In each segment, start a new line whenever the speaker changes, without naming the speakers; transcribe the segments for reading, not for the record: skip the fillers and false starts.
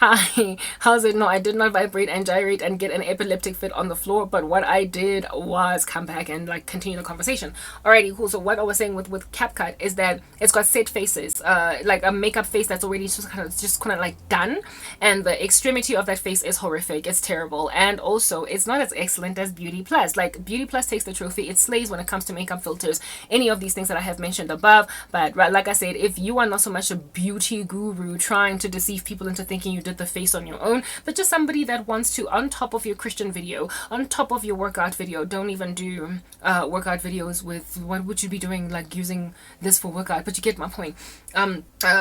Hi, how's it? No, I did not vibrate and gyrate and get an epileptic fit on the floor, but what I did was come back and like continue the conversation. Alrighty, cool. So what I was saying with CapCut is that it's got set faces, like a makeup face that's already just kind of like done, and the extremity of that face is horrific. It's terrible, and also it's not as excellent as Beauty Plus. Like Beauty Plus takes the trophy. It slays when it comes to makeup filters, any of these things that I have mentioned above. But right, like I said, if you are not so much a beauty guru trying to deceive people into thinking you did the face on your own, but just somebody that wants to, on top of your Christian video, on top of your workout video, don't even do workout videos with what would you be doing, like using this for workout, but you get my point.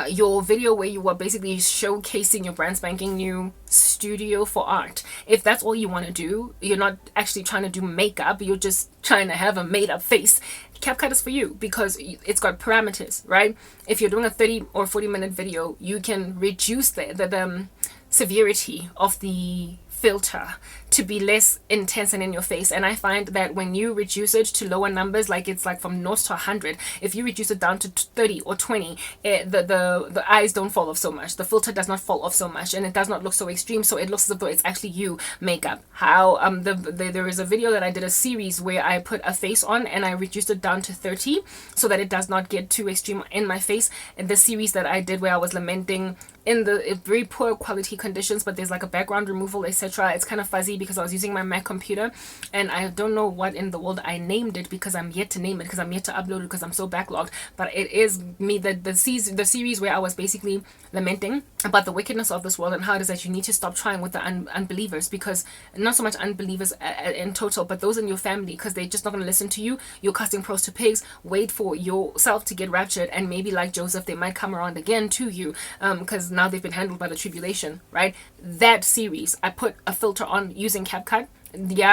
Your video where you are basically showcasing your brand spanking new studio for art, if that's all you want to do, you're not actually trying to do makeup, you're just trying to have a made up face, CapCut is for you because it's got parameters, right? If you're doing a 30 or 40-minute video, you can reduce the severity of the filter to be less intense and in your face. And I find that when you reduce it to lower numbers, like it's like from 0 to 100, if you reduce it down to 30 or 20, the eyes don't fall off so much, the filter does not fall off so much, and it does not look so extreme, so it looks as though it's actually you makeup. How there is a video that I did, a series where I put a face on and I reduced it down to 30 so that it does not get too extreme in my face. And the series that I did where I was lamenting in the very poor quality conditions, but there's like a background removal, etc. It's kind of fuzzy because I was using my Mac computer, and I don't know what in the world I named it because I'm yet to name it, because I'm yet to upload it because I'm so backlogged. But it is me, the series where I was basically lamenting about the wickedness of this world and how it is that you need to stop trying with the unbelievers, because not so much unbelievers in total, but those in your family, because they're just not going to listen to you. You're casting pearls to pigs. Wait for yourself to get raptured, and maybe like Joseph, they might come around again to you, because now they've been handled by the tribulation, right? That series, I put a filter on using CapCut,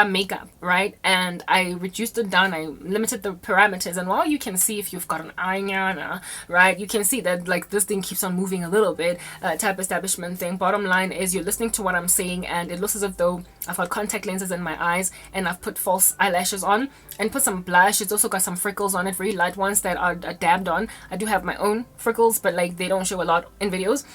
makeup, right? And I reduced it down, I limited the parameters, and while you can see if you've got an eyeliner, right, you can see that like this thing keeps on moving a little bit, type establishment thing. Bottom line is you're listening to what I'm saying, and it looks as if though I've got contact lenses in my eyes, and I've put false eyelashes on and put some blush. It's also got some freckles on it, very light ones that are dabbed on. I do have my own freckles, but like they don't show a lot in videos.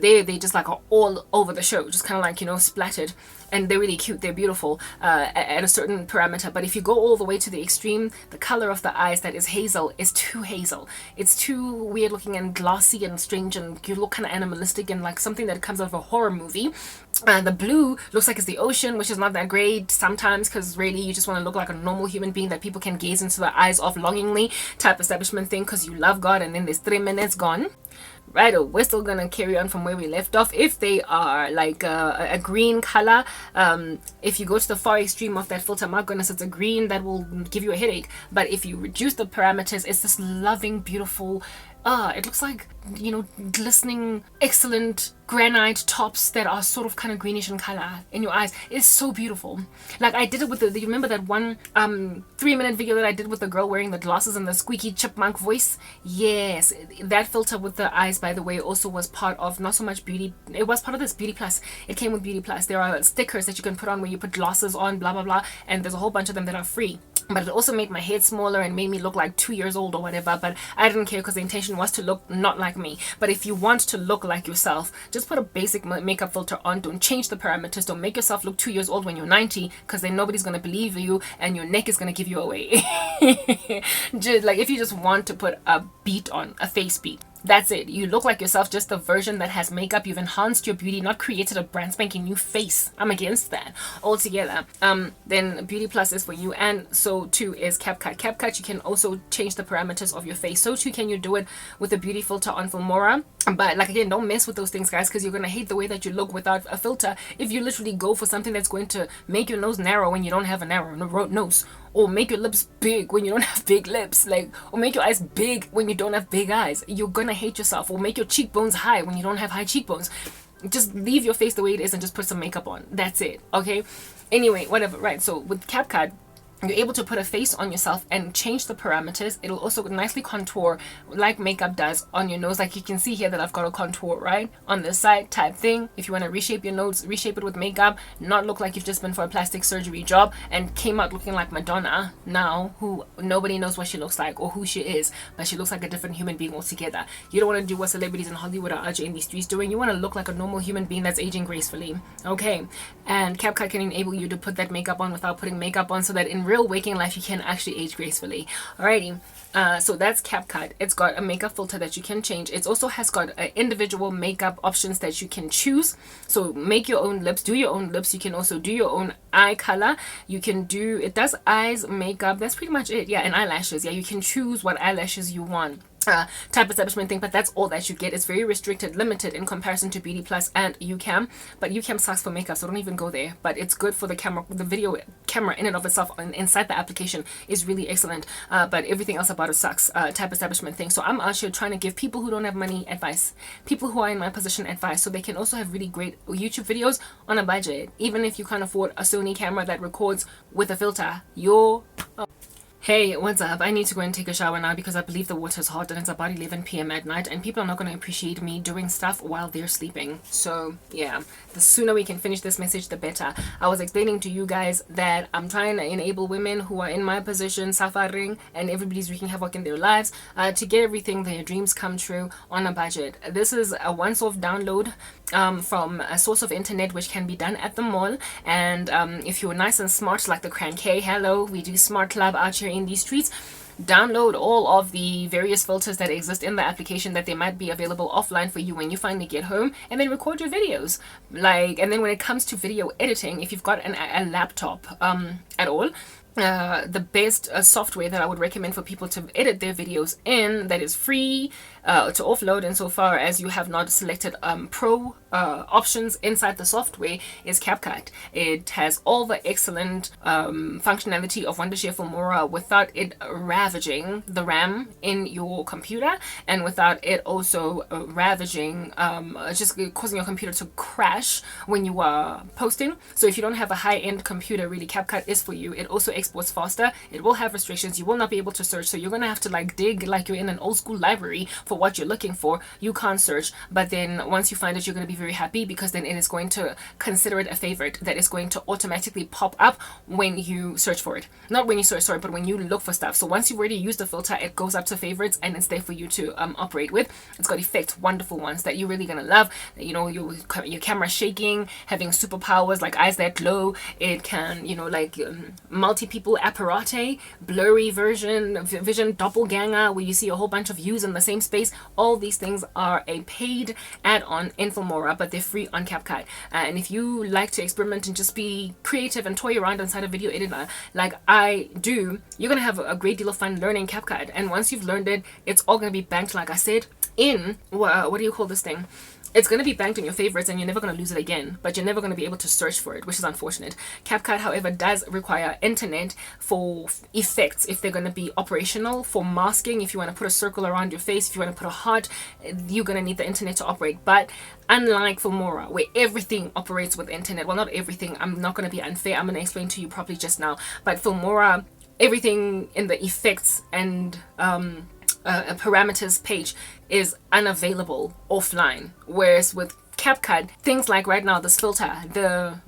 They just like are all over the show, just kind of like, you know, splattered, and they're really cute, they're beautiful at a certain parameter. But if you go all the way to the extreme, the color of the eyes that is hazel is too hazel. It's too weird looking and glossy and strange, and you look kind of animalistic and like something that comes out of a horror movie. The blue looks like it's the ocean, which is not that great sometimes, because really you just want to look like a normal human being that people can gaze into the eyes of longingly, type establishment thing, because you love God, and then there's 3 minutes gone. Right, or we're still gonna carry on from where we left off. If they are like a green color, if you go to the far extreme of that filter, my goodness, it's a green that will give you a headache. But if you reduce the parameters, it's this loving, beautiful, it looks like, you know, glistening, excellent granite tops that are sort of kind of greenish in color in your eyes. It's so beautiful. Like I did it with you remember that one 3-minute video that I did with the girl wearing the glasses and the squeaky chipmunk voice? Yes, that filter with the eyes, by the way, also was part of, not so much beauty, it was part of this Beauty Plus. It came with Beauty Plus. There are stickers that you can put on where you put glasses on, blah blah blah, and there's a whole bunch of them that are free. But it also made my head smaller and made me look like 2 years old or whatever. But I didn't care because the intention was to look not like me. But if you want to look like yourself, just put a basic makeup filter on. Don't change the parameters. Don't make yourself look 2 years old when you're 90, because then nobody's going to believe you and your neck is going to give you away. Just, like if you just want to put a beat on, a face beat, that's it. You look like yourself, just the version that has makeup. You've enhanced your beauty, not created a brand spanking new face. I'm against that altogether. Then Beauty Plus is for you, and so too is CapCut. CapCut, you can also change the parameters of your face. So too can you do it with the beauty filter on Filmora. But like again, don't mess with those things, guys, because you're gonna hate the way that you look without a filter. If you literally go for something that's going to make your nose narrow when you don't have a narrow nose, or make your lips big when you don't have big lips, like, or make your eyes big when you don't have big eyes, you're gonna hate yourself. Or make your cheekbones high when you don't have high cheekbones. Just leave your face the way it is and just put some makeup on. That's it, okay? Anyway, whatever, right? So with CapCut, you're able to put a face on yourself and change the parameters. It'll also nicely contour like makeup does on your nose. Like you can see here that I've got a contour right on this side type thing. If you want to reshape your nose, reshape it with makeup, not look like you've just been for a plastic surgery job and came out looking like Madonna now, who nobody knows what she looks like or who she is, but she looks like a different human being altogether. You don't want to do what celebrities in Hollywood or in these streets doing. You want to look like a normal human being that's aging gracefully. Okay, and CapCut can enable you to put that makeup on without putting makeup on, so that in real waking life you can actually age gracefully. Alrighty, so that's CapCut. It's got a makeup filter that you can change. It also has got individual makeup options that you can choose. So make your own lips, do your own lips. You can also do your own eye color. You can do, it does eyes, makeup, that's pretty much it. Yeah, and eyelashes. Yeah, you can choose what eyelashes you want. Type establishment thing, but that's all that you get. It's very restricted, limited in comparison to Beauty Plus and UCam, but UCam sucks for makeup, so don't even go there. But it's good for the camera. The video camera in and of itself inside the application is really excellent, but everything else about it sucks. Type establishment thing. So I'm actually trying to give people who don't have money advice, people who are in my position advice, so they can also have really great YouTube videos on a budget. Even if you can't afford a Sony camera that records with a filter, Hey, what's up? I need to go and take a shower now because I believe the water's hot and it's about 11 p.m. at night and people are not going to appreciate me doing stuff while they're sleeping. So yeah, the sooner we can finish this message, the better. I was explaining to you guys that I'm trying to enable women who are in my position, suffering, and everybody's wreaking havoc in their lives, to get everything their dreams come true on a budget. This is a once-off download from a source of internet which can be done at the mall, and if you're nice and smart like the Cran K, hello, we do smart club out here in these streets, download all of the various filters that exist in the application that they might be available offline for you when you finally get home, and then record your videos. And then when it comes to video editing, if you've got a laptop at all, the best software that I would recommend for people to edit their videos in, that is free to offload insofar as you have not selected pro options inside the software, is CapCut. It has all the excellent functionality of Wondershare Filmora without it ravaging the RAM in your computer, and without it also ravaging, just causing your computer to crash when you are posting. So if you don't have a high-end computer, really CapCut is for you. It also exports faster. It will have restrictions. You will not be able to search, so you're gonna have to like dig like you're in an old school library for what you're looking for. You can't search, but then once you find it, you're going to be very happy, because then it is going to consider it a favorite that is going to automatically pop up when you search for it. Not when you search, sorry, but when you look for stuff. So once you've already used the filter, it goes up to favorites and it's there for you to operate with. It's got effects, wonderful ones that you're really gonna love. You know, your camera shaking, having superpowers like eyes that glow. It can, you know, like multi-people apparate, blurry vision doppelganger, where you see a whole bunch of views in the same space. All these things are a paid add-on in Filmora, but they're free on CapCut. And if you like to experiment and just be creative and toy around inside a video editor like I do, you're gonna have a great deal of fun learning CapCut. And once you've learned it, it's all gonna be banked, like I said, in what do you call this thing? It's going to be banked in your favorites, and you're never going to lose it again, but you're never going to be able to search for it, which is unfortunate. CapCut, however, does require internet for effects if they're going to be operational. For masking, if you want to put a circle around your face, if you want to put a heart, you're going to need the internet to operate. But unlike Filmora, where everything operates with internet, well, not everything, I'm not going to be unfair, I'm going to explain to you properly just now, but Filmora, everything in the effects and parameters page is unavailable offline, whereas with CapCut, things like right now this filter, the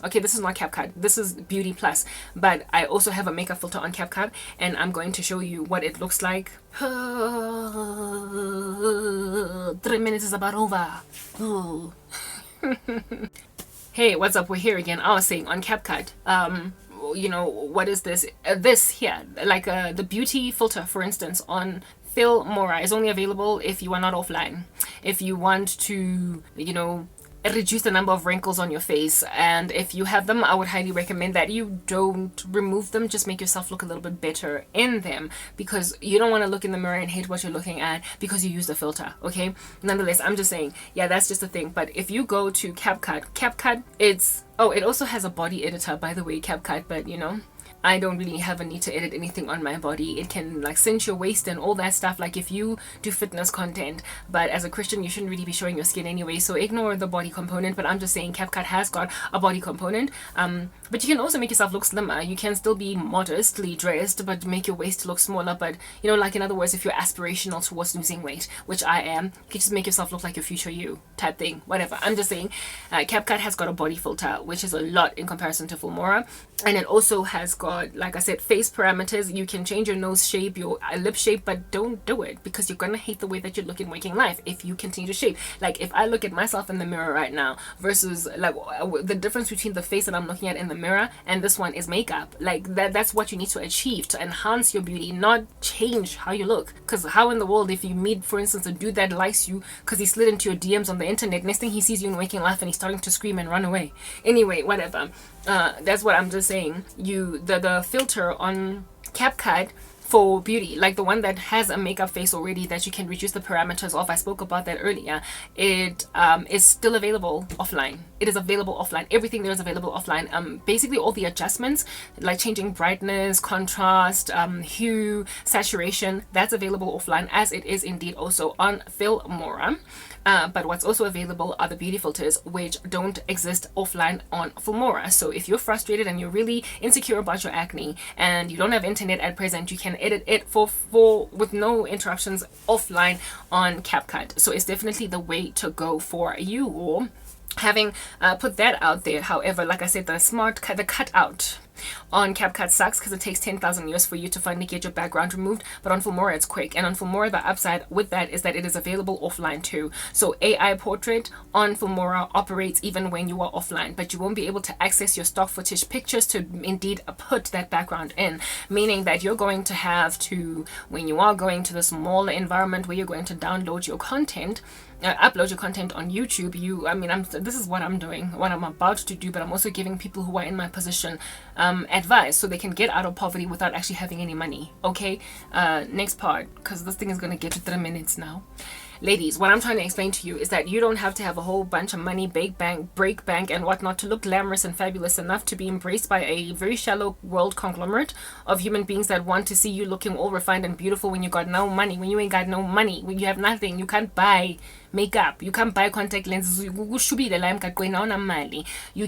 okay, this is not CapCut, this is Beauty Plus, but I also have a makeup filter on CapCut, and I'm going to show you what it looks like. 3 minutes is about over. Hey, what's up? We're here again. I was saying on CapCut, you know, what is this? This here, like the beauty filter, for instance, on Filmora is only available if you are not offline. If you want to, you know, reduce the number of wrinkles on your face, and if you have them, I would highly recommend that you don't remove them. Just make yourself look a little bit better in them, because you don't want to look in the mirror and hate what you're looking at because you use the filter. Okay, nonetheless, I'm just saying, yeah, that's just a thing. But if you go to CapCut, it also has a body editor, by the way, CapCut, but you know, I don't really have a need to edit anything on my body. It can like cinch your waist and all that stuff, like if you do fitness content. But as a Christian, you shouldn't really be showing your skin anyway, so ignore the body component. But I'm just saying CapCut has got a body component. But you can also make yourself look slimmer. You can still be modestly dressed but make your waist look smaller. But you know, like in other words, if you're aspirational towards losing weight, which I am, you can just make yourself look like your future you type thing, whatever. I'm just saying CapCut has got a body filter, which is a lot in comparison to Filmora. And it also has got, like I said, face parameters. You can change your nose shape, your lip shape, but don't do it because you're gonna hate the way that you look in waking life if you continue to shape. Like if I look at myself in the mirror right now versus like the difference between the face that I'm looking at in the mirror and this one is makeup. Like that's what you need to achieve to enhance your beauty, not change how you look. Because how in the world, if you meet, for instance, a dude that likes you because he slid into your DMs on the internet, next thing he sees you in waking life and he's starting to scream and run away. Anyway, whatever. That's what I'm just saying. The filter on CapCut for beauty, like the one that has a makeup face already that you can reduce the parameters of, I spoke about that earlier. It is still available offline. It is available offline. Everything there is available offline. Basically all the adjustments like changing brightness, contrast, hue, saturation, that's available offline, as it is indeed also on Filmora. But what's also available are the beauty filters, which don't exist offline on Filmora. So if you're frustrated and you're really insecure about your acne and you don't have internet at present, you can edit it for with no interruptions offline on CapCut. So it's definitely the way to go for you. Having put that out there, however, like I said, the cutout on CapCut sucks because it takes 10,000 years for you to finally get your background removed, but on Filmora it's quick. And on Filmora, the upside with that is that it is available offline too. So AI portrait on Filmora operates even when you are offline, but you won't be able to access your stock footage pictures to indeed put that background in, meaning that you're going to have to, when you are going to the smaller environment where you're going to download your content, upload your content on YouTube, this is what I'm doing, what I'm about to do, but I'm also giving people who are in my position advice so they can get out of poverty without actually having any money. Okay, next part, because this thing is going to get to 3 minutes now. Ladies, what I'm trying to explain to you is that you don't have to have a whole bunch of money, break bank and whatnot to look glamorous and fabulous enough to be embraced by a very shallow world conglomerate of human beings that want to see you looking all refined and beautiful when you got no money, when you ain't got no money, when you have nothing. You can't buy makeup, you can't buy contact lenses, you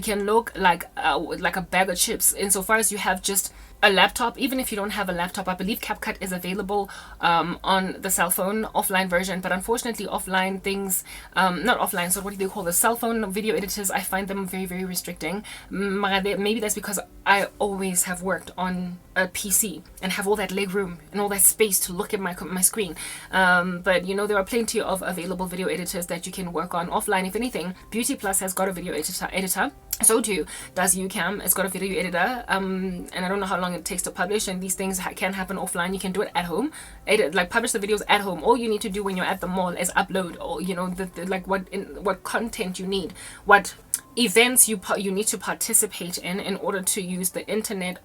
can look like a bag of chips insofar as you have just a laptop. Even if you don't have a laptop, I believe CapCut is available on the cell phone offline version, but unfortunately offline things, not offline, so what do they call the cell phone video editors, I find them very, very restricting. Maybe that's because I always have worked on a PC and have all that leg room and all that space to look at my screen, but you know, there are plenty of available video editors that you can work on offline. If anything, Beauty Plus has got a video editor. So too does UCam. It's got a video editor, and I don't know how long it takes to publish, and these things can happen offline. You can do it at home, publish the videos at home. All you need to do when you're at the mall is upload, or you know, what content you need, what events you need to participate in order to use the internet.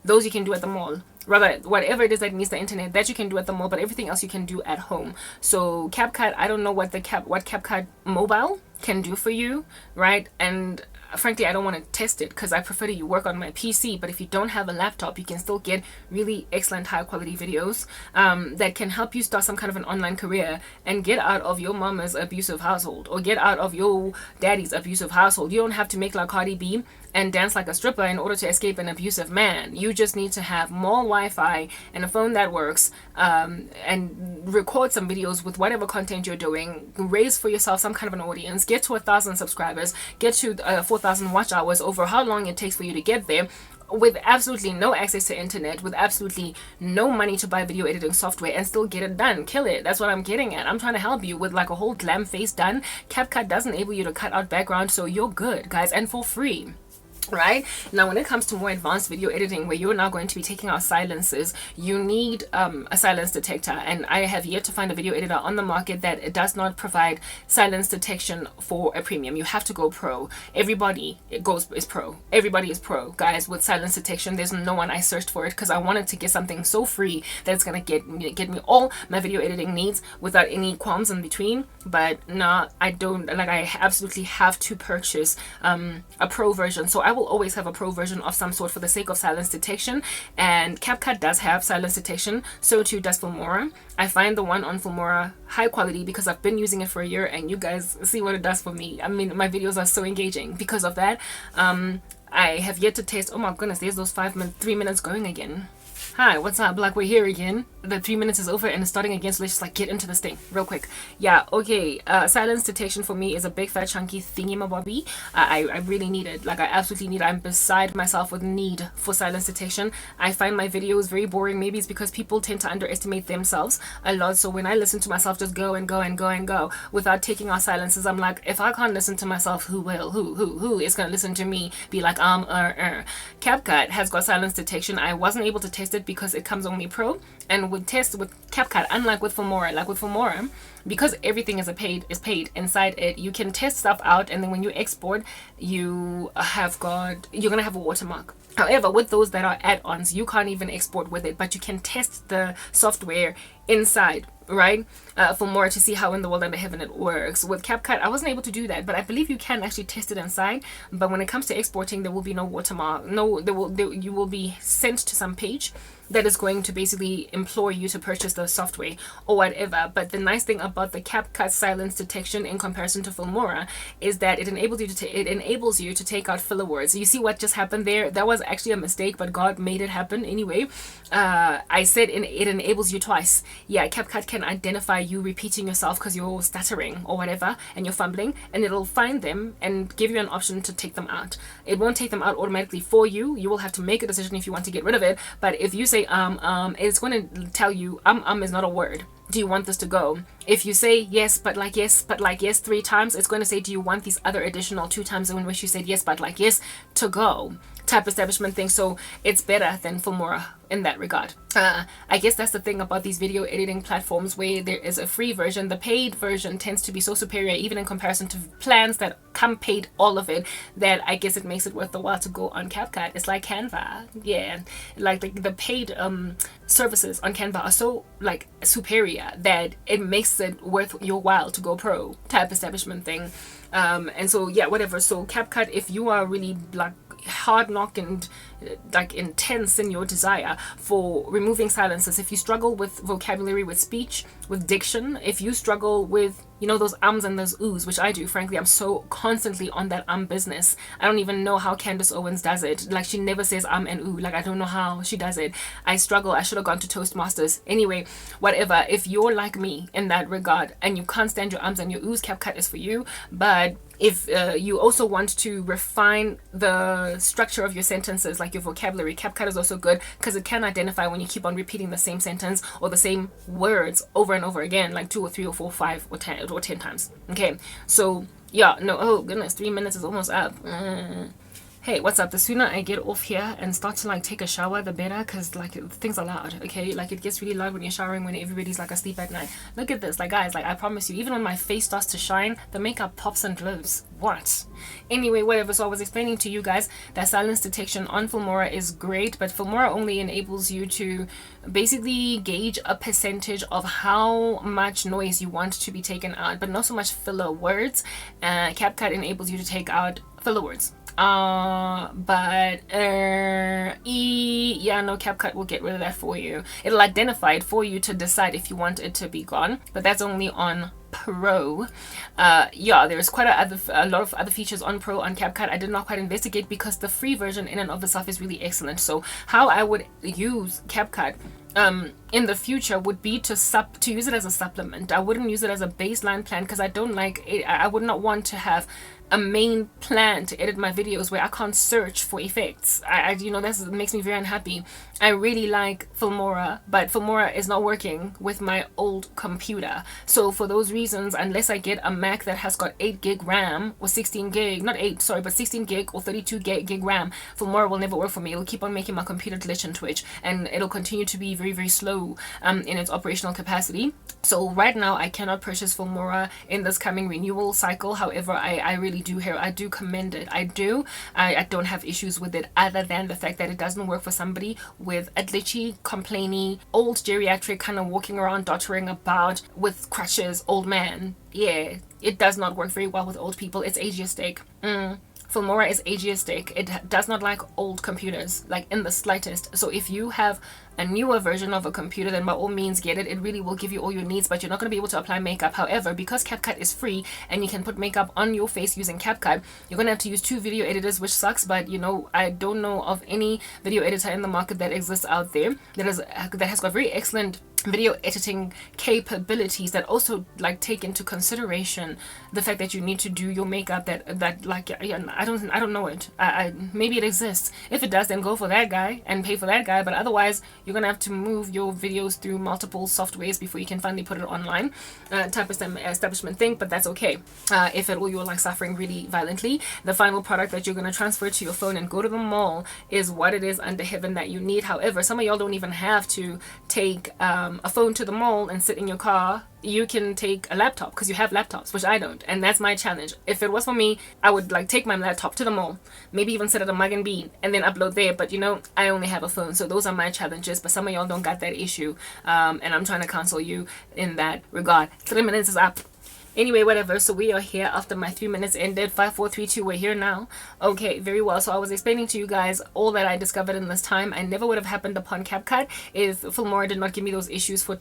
Those you can do at the mall. Rather, whatever it is that needs the internet, that you can do at the mall, but everything else you can do at home. So CapCut, I don't know what CapCut mobile can do for you, right? And frankly, I don't want to test it because I prefer that you work on my PC. But if you don't have a laptop, you can still get really excellent high quality videos that can help you start some kind of an online career and get out of your mama's abusive household or get out of your daddy's abusive household. You don't have to make like Cardi B and dance like a stripper in order to escape an abusive man. You just need to have more Wi-Fi and a phone that works, and record some videos with whatever content you're doing, raise for yourself some kind of an audience, get to 1,000 subscribers, get to 4,000 watch hours over how long it takes for you to get there, with absolutely no access to internet, with absolutely no money to buy video editing software, and still get it done. Kill it. That's what I'm getting at. I'm trying to help you with like a whole glam face done. CapCut doesn't enable you to cut out background, so you're good, guys, and for free. Right now, when it comes to more advanced video editing where you're now going to be taking out silences, you need a silence detector, and I have yet to find a video editor on the market that does not provide silence detection for a premium. You have to go pro. Everybody is pro. Everybody is pro, guys, with silence detection. There's no one. I searched for it because I wanted to get something so free that it's gonna get me all my video editing needs without any qualms in between. But no, I don't. Like, I absolutely have to purchase a pro version. So I I will always have a pro version of some sort for the sake of silence detection, and CapCut does have silence detection, so too does Filmora. I find the one on Filmora high quality because I've been using it for a year, and you guys see what it does for me. I mean, my videos are so engaging because of that. I have yet to test. Oh my goodness, there's those 3 minutes going again. Hi, what's up? Like, we're here again. The 3 minutes is over and it's starting again, so let's just like get into this thing real quick. Yeah, okay. Silence detection for me is a big fat chunky thingy my bobby. I really need it. Like, I absolutely need it. I'm beside myself with need for silence detection. I find my videos very boring. Maybe it's because people tend to underestimate themselves a lot. So when I listen to myself just go and go and go and go without taking out silences, I'm like, if I can't listen to myself, who will? Who is gonna listen to me? Be like, CapCut has got silence detection. I wasn't able to test it because it comes only pro, and with CapCut, unlike with Filmora, because everything is paid inside it, you can test stuff out, and then when you export, you're gonna have a watermark. However, with those that are add-ons, you can't even export with it, but you can test the software inside, right? Filmora, to see how in the world under heaven it works. With CapCut, I wasn't able to do that, but I believe you can actually test it inside. But when it comes to exporting, there will be no watermark. You will be sent to some page that is going to basically implore you to purchase the software or whatever. But the nice thing about the CapCut silence detection in comparison to Filmora is that it enables you to take out filler words. You see what just happened there? That was actually a mistake, but God made it happen anyway. I said it enables you twice. Yeah, CapCut can identify you repeating yourself because you're stuttering or whatever and you're fumbling, and it'll find them and give you an option to take them out. It won't take them out automatically for you. You will have to make a decision if you want to get rid of it. But if you say it's going to tell you is not a word. Do you want this to go? If you say yes, but like yes, but like yes 3 times, it's going to say, do you want these other additional 2 times in which you said yes, but like yes to go? Type establishment thing. So it's better than Filmora in that regard. I guess that's the thing about these video editing platforms, where there is a free version. The paid version tends to be so superior, even in comparison to plans that come paid all of it, that I guess it makes it worth the while to go on CapCut. It's like Canva. Yeah, like the paid services on Canva are so like superior that it makes it worth your while to go pro type establishment thing. And so yeah, whatever. So CapCut, if you are really like hard knock and like intense in your desire for removing silences, if you struggle with vocabulary, with speech, with diction, if you struggle with, you know, those ums and those oohs, which I do, frankly, I'm so constantly on that business. I don't even know how Candace Owens does it. Like, she never says and ooh. Like, I don't know how she does it. I struggle. I should have gone to Toastmasters. Anyway, whatever. If you're like me in that regard and you can't stand your ums and your oohs, CapCut is for you. But if you also want to refine the structure of your sentences, like your vocabulary, CapCut is also good because it can identify when you keep on repeating the same sentence or the same words over and over again, like 2 or 3 or 4, 5 or 10 times. Okay, so yeah, no, oh goodness, 3 minutes is almost up. Hey, what's up? The sooner I get off here and start to like take a shower, the better, because like things are loud. Okay, like it gets really loud when you're showering, when everybody's like asleep at night. Look at this, like guys, like I promise you, even when my face starts to shine, the makeup pops and glows. What? Anyway, whatever. So I was explaining to you guys that silence detection on Filmora is great, but Filmora only enables you to basically gauge a percentage of how much noise you want to be taken out, but not so much filler words. CapCut enables you to take out filler words. Yeah, no, CapCut will get rid of that for you. It'll identify it for you to decide if you want it to be gone, but that's only on Pro. Yeah, there's quite a lot of other features on Pro on CapCut. I did not quite investigate because the free version in and of itself is really excellent. So how I would use CapCut in the future would be to use it as a supplement. I wouldn't use it as a baseline plan because I don't like it. I would not want to have a main plan to edit my videos where I can't search for effects. You know, that makes me very unhappy. I really like Filmora, but Filmora is not working with my old computer. So for those reasons, unless I get a Mac that has got 8 gig RAM or 16 gig, not 8, sorry, but 16 gig or 32 gig RAM, Filmora will never work for me. It'll keep on making my computer glitch and twitch, and it'll continue to be very, very slow in its operational capacity. So right now I cannot purchase Filmora in this coming renewal cycle. However, I really do commend it. I don't have issues with it, other than the fact that it doesn't work for somebody with a glitchy, complainy, old geriatric kind of walking around, dottering about with crutches, old man. Yeah, it does not work very well with old people. It's ageistic. Filmora is ageistic. It does not like old computers, like in the slightest. So if you have a newer version of a computer, then by all means get it. It really will give you all your needs, but you're not going to be able to apply makeup. However, because CapCut is free and you can put makeup on your face using CapCut, you're going to have to use 2 video editors, which sucks, but you know, I don't know of any video editor in the market that exists out there that has got very excellent video editing capabilities that also like take into consideration the fact that you need to do your makeup, that like, yeah, I don't know it. I maybe it exists. If it does, then go for that guy and pay for that guy, but otherwise you're gonna have to move your videos through multiple softwares before you can finally put it online, type of establishment thing. But that's okay. If at all you're like suffering really violently, the final product that you're gonna transfer to your phone and go to the mall is what it is under heaven that you need. However, some of y'all don't even have to take a phone to the mall and sit in your car. You can take a laptop because you have laptops, which I don't, and that's my challenge. If it was for me, I would like take my laptop to the mall, maybe even sit at a Mug and Bean and then upload there, but you know, I only have a phone, so those are my challenges. But some of y'all don't got that issue, and I'm trying to counsel you in that regard. 3 minutes is up. Anyway, whatever. So we are here after my 3 minutes ended. 5, 4, 3, 2. We're here now. Okay, very well. So I was explaining to you guys all that I discovered in this time. I never would have happened upon CapCut if Filmora did not give me those issues for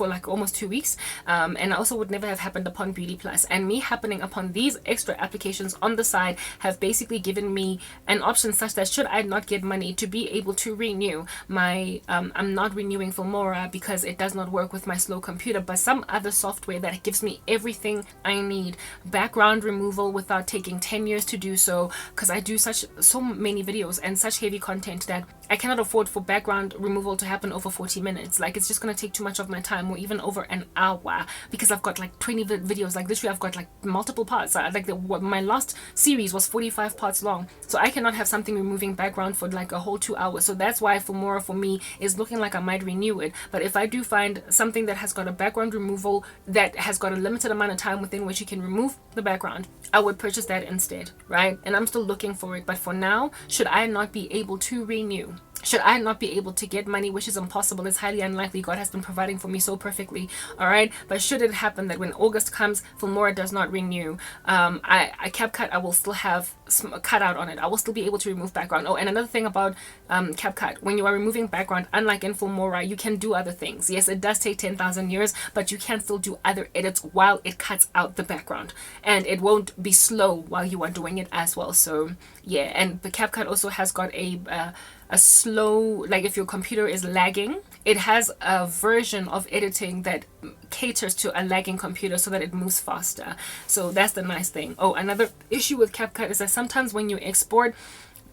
like almost 2 weeks. And I also would never have happened upon Beauty Plus. And me happening upon these extra applications on the side have basically given me an option such that should I not get money, to be able to renew my I'm not renewing Filmora because it does not work with my slow computer, but some other software that gives me everything I need. Background removal without taking 10 years to do so, because I do so many videos and such heavy content that I cannot afford for background removal to happen over 40 minutes. Like, it's just going to take too much of my time, or even over an hour, because I've got like 20 videos. Like literally I've got like multiple parts. My last series was 45 parts long, so I cannot have something removing background for like a whole 2 hours. So that's why Filmora for me is looking like I might renew it. But if I do find something that has got a background removal that has got a limited amount of time within which you can remove the background, I would purchase that instead, right? And I'm still looking for it. But for now, should I not be able to renew, should I not be able to get money, which is impossible, it's highly unlikely, God has been providing for me so perfectly, all right? But should it happen that when August comes, Filmora does not renew, CapCut, I will still have a cutout on it. I will still be able to remove background. Oh, and another thing about CapCut, when you are removing background, unlike in Filmora, you can do other things. Yes, it does take 10,000 years, but you can still do other edits while it cuts out the background, and it won't be slow while you are doing it as well. So yeah, and the CapCut also has got a slow, like if your computer is lagging, it has a version of editing that caters to a lagging computer so that it moves faster. So that's the nice thing. Oh, another issue with CapCut is that sometimes when you export,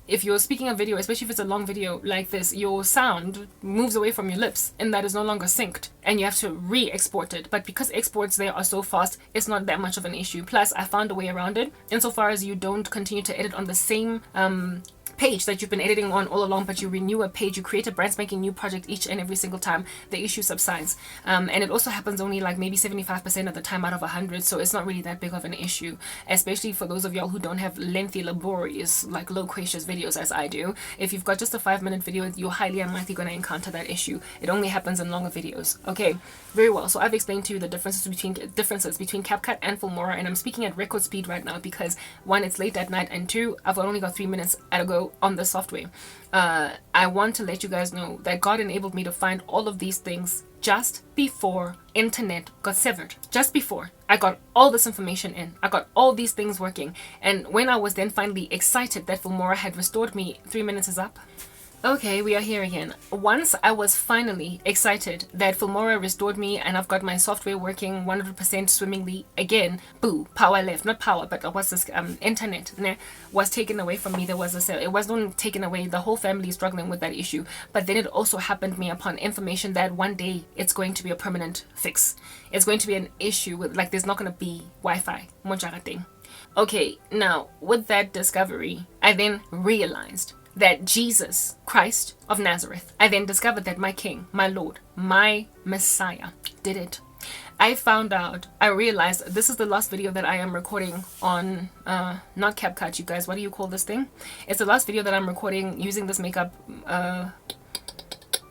if you're speaking a video, especially if it's a long video like this, your sound moves away from your lips and that is no longer synced, and you have to re-export it. But because exports there are so fast, it's not that much of an issue. Plus, I found a way around it insofar as you don't continue to edit on the same page that you've been editing on all along, but you renew a page, you create a brand spanking new project each and every single time, the issue subsides. And it also happens only like maybe 75% of the time out of 100, so it's not really that big of an issue, especially for those of y'all who don't have lengthy, laborious, like loquacious videos as I do. If you've got just a 5-minute video, you're highly unlikely going to encounter that issue. It only happens in longer videos. Okay, very well. So I've explained to you the differences between CapCut and Filmora, and I'm speaking at record speed right now because 1, it's late at night, and 2, I've only got 3 minutes at a go on the software. I want to let you guys know that God enabled me to find all of these things just before internet got severed. Just before I got all this information in, I got all these things working, and when I was then finally excited that Filmora had restored me, 3 minutes is up. Okay, we are here again. Once I was finally excited that Filmora restored me and I've got my software working 100% swimmingly again, boo, power left. Not power, but what's this, internet was taken away from me. There was a sale. It wasn't taken away. The whole family is struggling with that issue. But then it also happened me upon information that one day it's going to be a permanent fix. It's going to be an issue with, like, there's not going to be Wi-Fi. Okay, now with that discovery, I then realized that Jesus Christ of Nazareth, I then discovered that my King, my Lord, my Messiah did it. I realized this is the last video that I am recording on, not CapCut, you guys, what do you call this thing? It's the last video that I'm recording using this makeup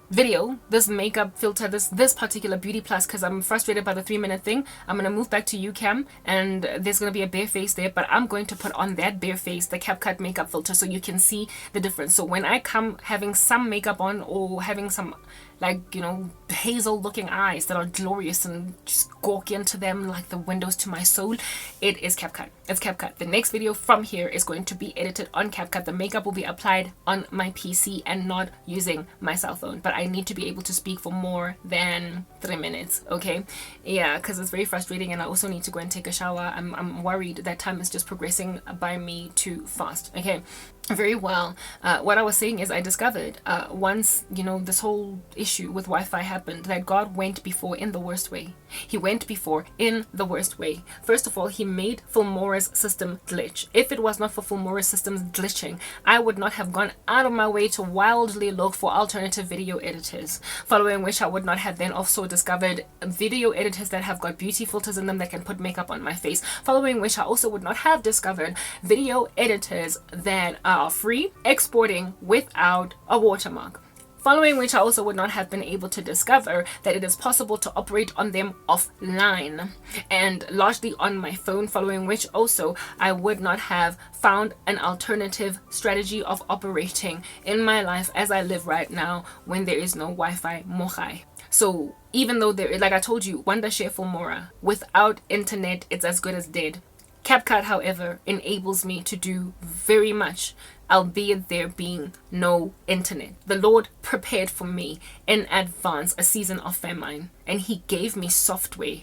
video, this makeup filter, this particular Beauty Plus, because I'm frustrated by the 3-minute thing. I'm gonna move back to UCam, and there's gonna be a bare face there, but I'm going to put on that bare face the CapCut makeup filter so you can see the difference. So when I come having some makeup on, or having some, like, you know, hazel looking eyes that are glorious and just gawk into them like the windows to my soul, it is CapCut. It's CapCut. The next video from here is going to be edited on CapCut. The makeup will be applied on my PC and not using my cell phone, but I need to be able to speak for more than 3 minutes, okay? Yeah, because it's very frustrating, and I also need to go and take a shower. I'm worried that time is just progressing by me too fast, okay? Very well. What I was saying is, I discovered once, you know, this whole issue with Wi-Fi happened, that God went before in the worst way. He went before in the worst way. First of all, he made Filmora's system glitch. If it was not for Filmora's systems glitching, I would not have gone out of my way to wildly look for alternative video editors, following which I would not have then also discovered video editors that have got beauty filters in them that can put makeup on my face, following which I also would not have discovered video editors that are free, exporting without a watermark, following which I also would not have been able to discover that it is possible to operate on them offline and largely on my phone, following which also I would not have found an alternative strategy of operating in my life as I live right now when there is no Wi-Fi mohai. So even though there, like I told you, Wondershare Filmora, without internet it's as good as dead. CapCut, however, enables me to do very much, albeit there being no internet. The Lord prepared for me in advance a season of famine, and he gave me software.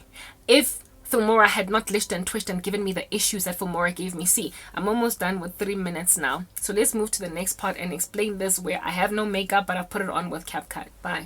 If Filmora had not glitched and twitched and given me the issues that Filmora gave me, see, I'm almost done with 3 minutes now. So let's move to the next part and explain this, where I have no makeup but I've put it on with CapCut. Bye.